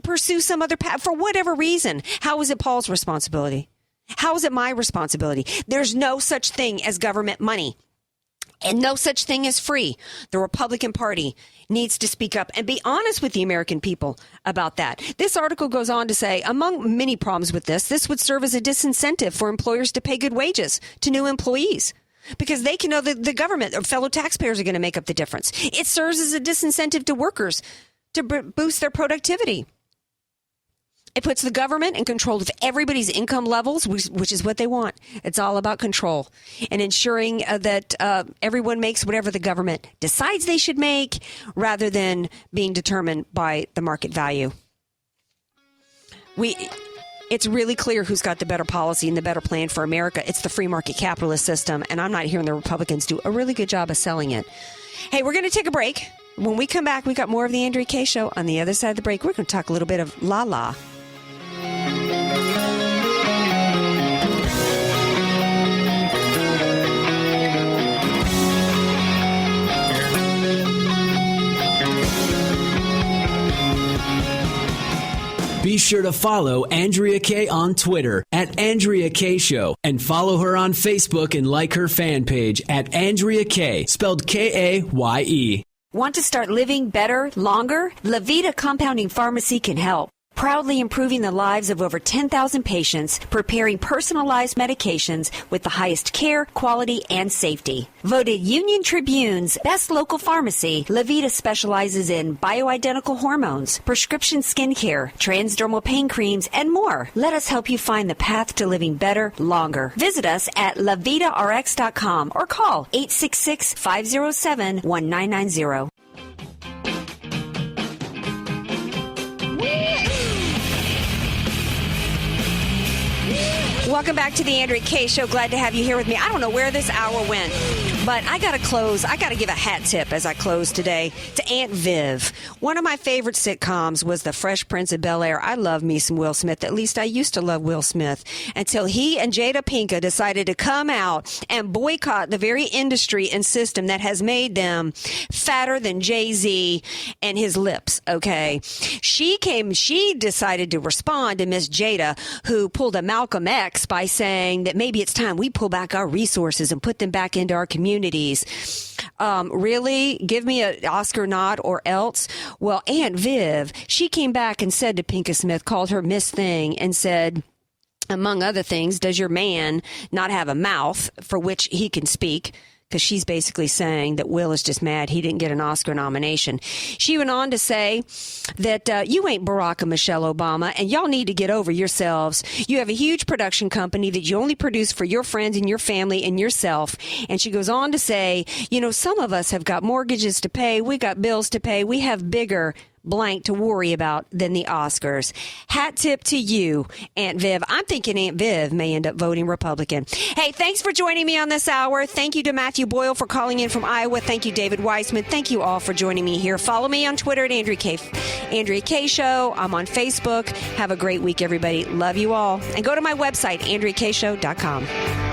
pursue some other path for whatever reason. How is it Paul's responsibility? How is it my responsibility? There's no such thing as government money. And no such thing as free. The Republican Party needs to speak up and be honest with the American people about that. This article goes on to say, among many problems with this would serve as a disincentive for employers to pay good wages to new employees because they can know that the government or fellow taxpayers are going to make up the difference. It serves as a disincentive to workers to boost their productivity. It puts the government in control of everybody's income levels, which is what they want. It's all about control and ensuring that everyone makes whatever the government decides they should make rather than being determined by the market value. It's really clear who's got the better policy and the better plan for America. It's the free market capitalist system, and I'm not hearing the Republicans do a really good job of selling it. Hey, we're going to take a break. When we come back, we got more of the Andrea Kaye Show. On the other side of the break, we're going to talk a little bit of la-la. Be sure to follow Andrea Kaye on Twitter at Andrea Kaye Show and follow her on Facebook and like her fan page at Andrea Kaye, spelled Kaye. Want to start living better, longer? Levita Compounding Pharmacy can help. Proudly improving the lives of over 10,000 patients, preparing personalized medications with the highest care, quality, and safety. Voted Union Tribune's best local pharmacy, Levita specializes in bioidentical hormones, prescription skincare, transdermal pain creams, and more. Let us help you find the path to living better, longer. Visit us at levitarx.com or call 866-507-1990. Welcome back to the Andrea Kaye Show. Glad to have you here with me. I don't know where this hour went, but I got to close. I got to give a hat tip as I close today to Aunt Viv. One of my favorite sitcoms was The Fresh Prince of Bel-Air. I love me some Will Smith. At least I used to love Will Smith until he and Jada Pinkett decided to come out and boycott the very industry and system that has made them fatter than Jay-Z and his lips, okay? She decided to respond to Miss Jada, who pulled a Malcolm X by saying that maybe it's time we pull back our resources and put them back into our communities. Really? Give me an Oscar nod or else? Well, Aunt Viv, she came back and said to Pinkett Smith, called her Miss Thing, and said, among other things, does your man not have a mouth for which he can speak? Because she's basically saying that Will is just mad he didn't get an Oscar nomination. She went on to say that you ain't Barack and Michelle Obama, and y'all need to get over yourselves. You have a huge production company that you only produce for your friends and your family and yourself. And she goes on to say, you know, some of us have got mortgages to pay. We got bills to pay. We have bigger blank to worry about than the Oscars. Hat tip to you, Aunt Viv. I'm thinking Aunt Viv may end up voting Republican. Hey, thanks for joining me on this hour. Thank you to Matthew Boyle for calling in from Iowa. Thank you, David Weissman. Thank you all for joining me here. Follow me on Twitter at Andrea Kaye Show. I'm on Facebook. Have a great week, everybody. Love you all. And go to my website, AndreaKayeShow.com.